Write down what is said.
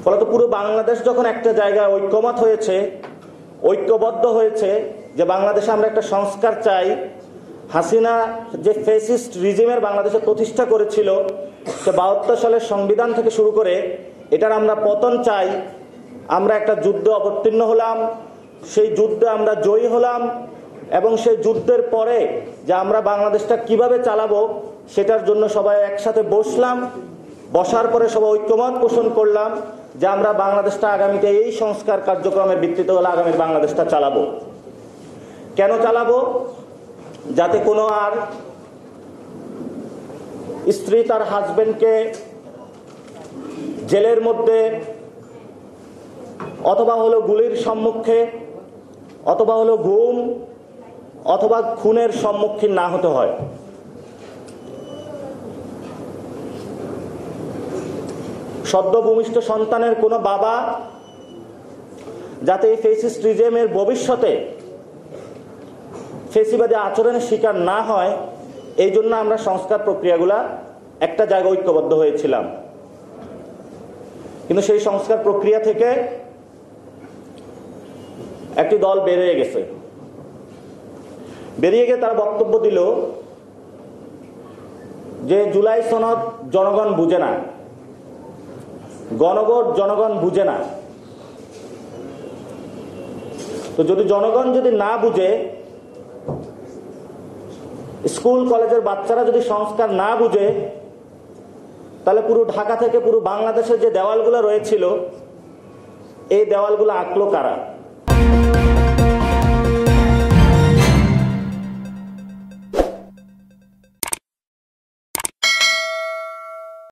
ফলত পুরো বাংলাদেশ যখন একটা জায়গায় ঐক্যমত হয়েছে, ঐক্যবদ্ধ হয়েছে যে বাংলাদেশে আমরা একটা সংস্কার চাই, হাসিনা যে ফ্যাসিস্ট রিজিমের বাংলাদেশে প্রতিষ্ঠা করেছিল সে ৭২ সালের সংবিধান থেকে শুরু করে এটার আমরা পতন চাই, আমরা একটা যুদ্ধে অবতীর্ণ হলাম, সেই যুদ্ধে আমরা জয়ী হলাম এবং সেই যুদ্ধের পরে যে আমরা বাংলাদেশটা কিভাবে চালাবো সেটার জন্য সবাই একসাথে বসলাম। বসার পরে সবাই ঐক্যমত পোষণ করলাম যে আমরা বাংলাদেশটা আগামীতে এই সংস্কার কার্যক্রমের ভিত্তিতে হলে আগামীর বাংলাদেশটা চালাবো। কেন চালাবো? যাতে কোনো আর স্ত্রী তার হাজবেন্ডকে জেলের মধ্যে অথবা হলো গুলির সম্মুখে অথবা হলো গুম অথবা খুনের সম্মুখীন না হতে হয়। সদ্য ভূমিষ্ঠ সন্তানের কোনো বাবা যাতে এই ফ্যাসিস্ট রিজিমের ভবিষ্যতে ফ্যাসিবাদী আচরণের শিকার না হয়, এই জন্য আমরা সংস্কার প্রক্রিয়াগুলা একটা জায়গায় ঐক্যবদ্ধ হয়েছিলাম। কিন্তু সেই সংস্কার প্রক্রিয়া থেকে একটি দল বেরিয়ে গেছে। বেরিয়ে গিয়ে তারা বক্তব্য দিল যে জুলাই সনদ জনগণ বুঝে না, গণভোট জনগণ বুঝে না। তো যদি জনগণ যদি না বুঝে, স্কুল কলেজের বাচ্চারা যদি সংস্কার না বুঝে, তাহলে পুরো ঢাকা থেকে পুরো বাংলাদেশের যে দেওয়ালগুলো রয়েছিল এই দেওয়ালগুলো আঁকলো কারা?